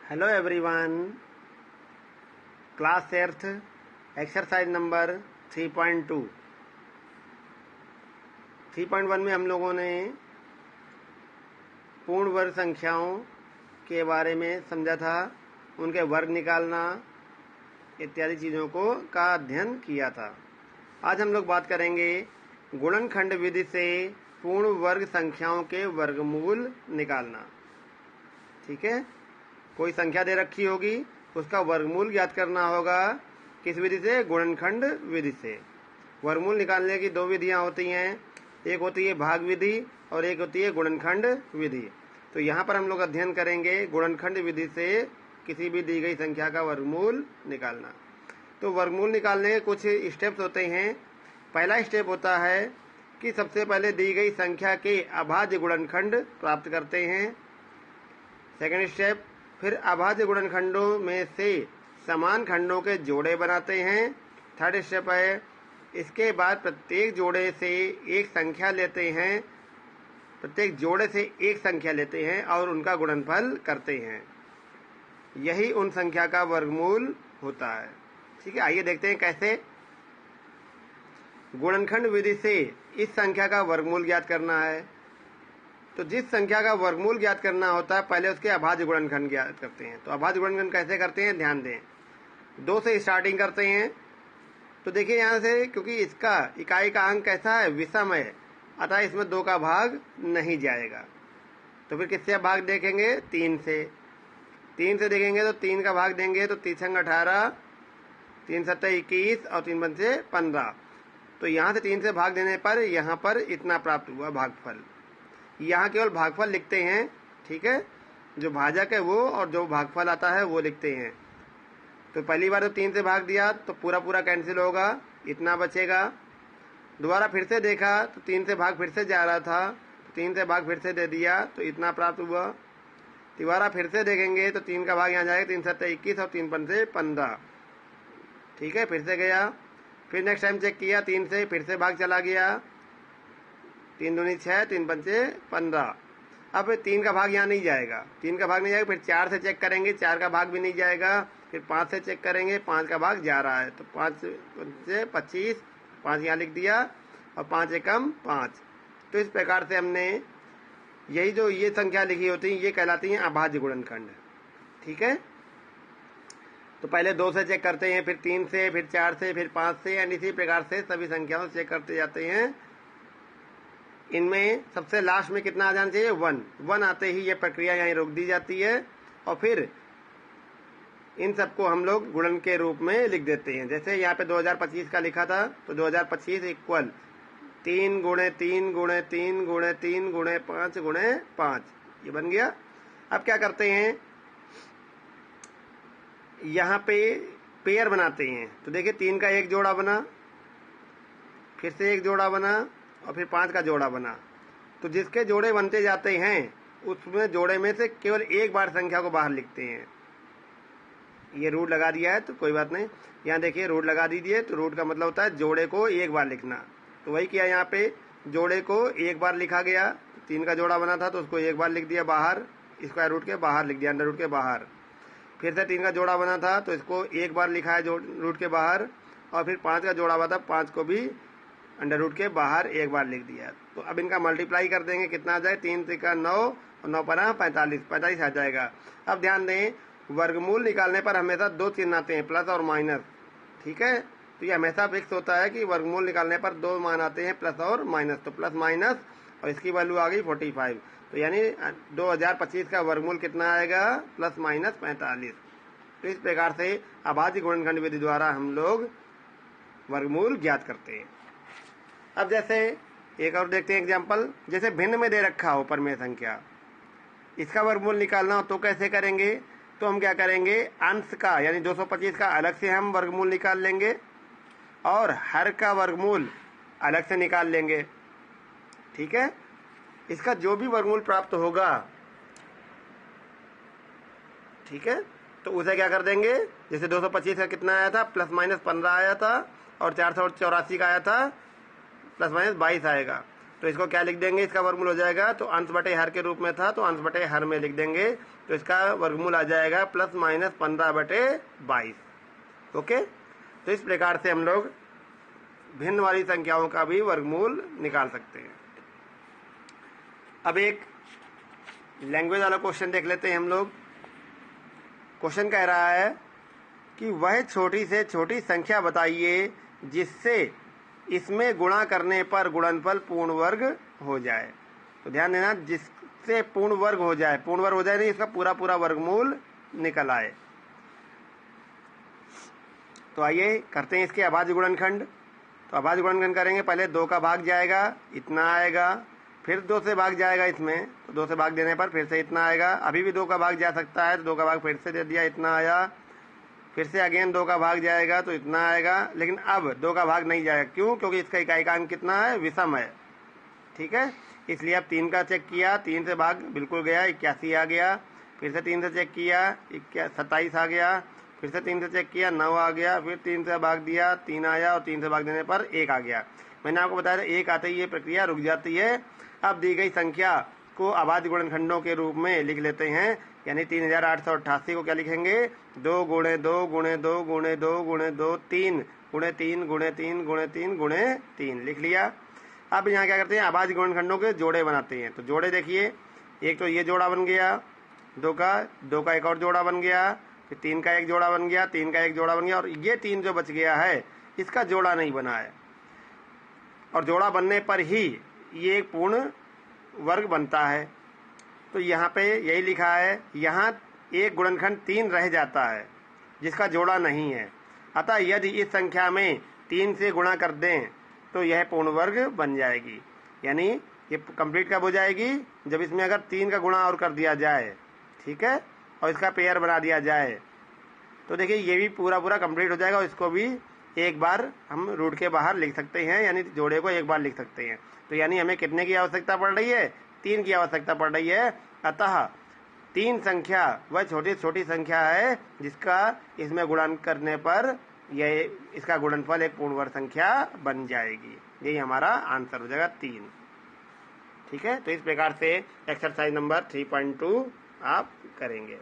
Hello everyone, class 8th exercise number 3.2 3.1 में हम लोगों ने पूर्ण वर्ग संख्याओं के बारे में समझा था, उनके वर्ग निकालना इत्यादि चीज़ों का अध्ययन किया था। आज हम लोग बात करेंगे गुणनखंड विधि से पूर्ण वर्ग संख्याओं के वर्गमूल निकालना। ठीक है, कोई संख्या दे रखी होगी, उसका वर्गमूल ज्ञात करना होगा। किस विधि से? गुणनखंड विधि से। वर्गमूल निकालने की दो विधियां होती हैं, एक होती है भाग विधि और एक होती है गुणनखंड विधि। तो यहाँ पर हम लोग अध्ययन करेंगे गुणनखंड विधि से किसी भी दी गई संख्या का वर्गमूल निकालना। तो वर्गमूल निकालने के कुछ स्टेप्स होते हैं। पहला स्टेप होता है कि सबसे पहले दी गई संख्या के अभाज्य गुणनखंड प्राप्त करते हैं। सेकंड स्टेप, फिर अभाज्य गुणनखंडों में से समान खंडों के जोड़े बनाते हैं। थर्ड स्टेप है, इसके बाद प्रत्येक जोड़े से एक संख्या लेते हैं, प्रत्येक जोड़े से एक संख्या लेते हैं और उनका गुणनफल करते हैं। यही उन संख्या का वर्गमूल होता है। ठीक है, आइए देखते हैं कैसे। गुणनखंड विधि से इस संख्या का वर्गमूल ज्ञात करना है। तो जिस संख्या का वर्गमूल ज्ञात करना होता है, पहले उसके अभाज्य गुणनखंड ज्ञात करते हैं। तो अभाज्य गुणनखंड कैसे करते हैं, ध्यान दें। 2 से स्टार्टिंग करते हैं। तो देखिए यहाँ से, क्योंकि इसका इकाई का अंक कैसा है, विषम है, अतः इसमें 2 का भाग नहीं जाएगा। तो फिर किससे भाग देखेंगे? 3 से। 3 से देखेंगे तो 3 का भाग देंगे तो 3 संग 18, 3 सत्ते 21 और 3 पंचे 15। तो यहाँ से 3 से भाग देने पर यहाँ पर इतना प्राप्त हुआ भागफल। यहाँ केवल भागफल लिखते हैं। ठीक है, जो भाजक है वो और जो भागफल आता है वो लिखते हैं। तो पहली बार तो 3 से भाग दिया तो पूरा पूरा कैंसिल होगा, इतना बचेगा। दोबारा फिर से देखा तो 3 से भाग फिर से जा रहा था, तो 3 से भाग फिर से दे दिया तो इतना प्राप्त हुआ। दोबारा फिर से देखेंगे तो 3 का भाग यहाँ जाएगा, 3 सत्ते 21 और 3 पंचे 15। ठीक है, फिर से गया, फिर नेक्स्ट टाइम चेक किया 3 से, फिर से भाग चला गया, 3 दूनी 6, 3 पंचे 15। अब 3 का भाग यहाँ नहीं जाएगा, 3 का भाग नहीं जाएगा। फिर 4 से चेक करेंगे, 4 का भाग भी नहीं जाएगा। फिर 5 से चेक करेंगे, 5 का भाग जा रहा है, तो 5 से 25, 5 यहाँ लिख दिया और 5 एकम 5। तो इस प्रकार से हमने यही जो ये संख्या लिखी होती है, ये कहलाती है अभाज्य गुणनखंड। ठीक है, तो पहले 2 से चेक करते हैं, फिर 3 से, फिर 4 से, फिर 5 से, एंड इसी प्रकार से सभी संख्याओं से चेक करते जाते हैं। इनमें सबसे लास्ट में कितना आ जाना चाहिए? 1 आते ही ये प्रक्रिया यहीं रोक दी जाती है और फिर इन सबको हम लोग गुणन के रूप में लिख देते हैं। जैसे यहाँ पे 2025 का लिखा था, तो 2025 इक्वल 3 गुणे 3 गुणे 3 गुणे 3 गुणे 5 गुणे 5, ये बन गया। अब क्या करते हैं, यहाँ पे पेयर बनाते हैं। तो देखिए 3 का एक जोड़ा बना, फिर से एक जोड़ा बना और फिर 5 का जोड़ा बना। तो जिसके जोड़े बनते जाते हैं उसमें जोड़े में से केवल एक बार संख्या को बाहर लिखते हैं। ये रूट लगा दिया है तो कोई बात नहीं, यहाँ देखिए रूट लगा दीजिए। तो रूट का मतलब होता है जोड़े को एक बार लिखना। तो वही किया, यहाँ पे जोड़े को एक बार लिखा गया। 3 का जोड़ा बना था तो उसको एक बार लिख दिया बाहर, स्क्वायर रूट के बाहर लिख दिया, अंडर रूट के बाहर। फिर से 3 का जोड़ा बना था तो इसको एक बार लिखा है रूट के बाहर, और फिर 5 का जोड़ा बना था, 5 को भी अंडर रूट के बाहर एक बार लिख दिया। तो अब इनका मल्टीप्लाई कर देंगे, कितना आ जाए? 3 त्रिका 9 और 9 पना 45 आ जाएगा। अब ध्यान दें, वर्गमूल निकालने पर हमेशा 2 चिन्ह आते हैं, प्लस और माइनस। ठीक है, तो ये हमेशा फिक्स होता है कि वर्गमूल निकालने पर 2 मान आते हैं, प्लस और माइनस। तो प्लस माइनस और इसकी वैल्यू आ गई 45। तो यानी 2025 का वर्गमूल कितना आएगा? Plus minus 45। तो इस प्रकार से अभाज्य गुणनखंड विधि द्वारा हम लोग वर्गमूल ज्ञात करते हैं। अब जैसे एक और देखते हैं एग्जाम्पल। जैसे भिन्न में दे रखा हो ऊपर में संख्या, इसका वर्गमूल निकालना हो तो कैसे करेंगे? तो हम क्या करेंगे, अंश का यानी 225 का अलग से हम वर्गमूल निकाल लेंगे और हर का वर्गमूल अलग से निकाल लेंगे। ठीक है, इसका जो भी वर्गमूल प्राप्त होगा, ठीक है, तो उसे क्या कर देंगे, जैसे 225 का कितना आया था? प्लस माइनस 15 आया था, और 484 का आया था प्लस माइनस 22 आएगा। तो इसको क्या लिख देंगे, इसका वर्गमूल हो जाएगा, तो अंश बटे हर के रूप में था तो अंश बटे हर में लिख देंगे, तो इसका वर्गमूल आ जाएगा +-15/22। ओके, तो इस प्रकार से हम लोग भिन्न वाली संख्याओं का भी वर्गमूल निकाल सकते हैं। अब एक लैंग्वेज वाला क्वेश्चन देख लेते हैं हम लोग। क्वेश्चन कह रहा है कि वह छोटी से छोटी संख्या बताइए जिससे इसमें गुणा करने पर गुणनफल पूर्ण वर्ग हो जाए। तो ध्यान देना, जिससे पूर्ण वर्ग हो जाए, पूर्ण वर्ग हो जाए नहीं, इसका पूरा पूरा वर्गमूल निकल आए। तो आइए करते हैं इसके अभाज्य गुणनखंड। तो अभाज्य गुणनखंड करेंगे, पहले 2 का भाग जाएगा, इतना आएगा, फिर 2 से भाग जाएगा इसमें, तो 2 से भाग देने पर फिर से इतना आएगा, अभी भी 2 का भाग जा सकता है तो 2 का भाग फिर से दे दिया, इतना आया, फिर से अगेन 2 का भाग जाएगा तो इतना आएगा, लेकिन अब 2 का भाग नहीं जाएगा। क्यों? क्योंकि इसका इकाई कितना है, विषम है। ठीक है, इसलिए अब 3 का चेक किया, 3 से भाग बिल्कुल गया, 81 आ गया, फिर से 3 से चेक किया, 27 आ गया, फिर से 3 से चेक किया, 9 आ गया, फिर 3 से भाग दिया, 3 आया, और 3 से भाग देने पर 1 आ गया। मैंने आपको बताया था 1 आते ही ये प्रक्रिया रुक जाती है। अब दी गई संख्या को अभाज्य गुणनखंडों के रूप में लिख लेते हैं, यानी 3888 को क्या लिखेंगे, 2 गुणे 2 गुणे 2 गुणे 2 गुणे 2 3 गुणे 3 गुणे 3 गुणे 3 गुणे 3 लिख लिया। अब यहाँ क्या करते हैं, अभाज्य गुणनखंडों के जोड़े बनाते हैं। तो जोड़े देखिए, एक तो ये जोड़ा बन गया, 2 का एक और जोड़ा बन गया, फिर 3 का एक जोड़ा बन गया, 3 का एक जोड़ा बन गया, और ये 3 जो बच गया है इसका जोड़ा नहीं बना है, और जोड़ा बनने पर ही ये एक पूर्ण वर्ग बनता है। तो यहाँ पे यही लिखा है, यहाँ एक गुणनखंड 3 रह जाता है जिसका जोड़ा नहीं है, अतः यदि इस संख्या में 3 से गुणा कर दें तो यह पूर्ण वर्ग बन जाएगी। यानी ये कंप्लीट कब हो जाएगी, जब इसमें अगर 3 का गुणा और कर दिया जाए, ठीक है, और इसका पेयर बना दिया जाए, तो देखिए ये भी पूरा पूरा कंप्लीट हो जाएगा, और इसको भी एक बार हम रूट के बाहर लिख सकते हैं, यानी जोड़े को एक बार लिख सकते हैं। तो यानी हमें कितने की आवश्यकता पड़ रही है, 3 की आवश्यकता पड़ रही है। अतः 3 संख्या वह छोटी छोटी संख्या है जिसका इसमें गुणन करने पर यह इसका गुणनफल एक पूर्ण वर्ग संख्या बन जाएगी। यही हमारा आंसर हो जाएगा 3। ठीक है, तो इस प्रकार से एक्सरसाइज नंबर 3.2 आप करेंगे।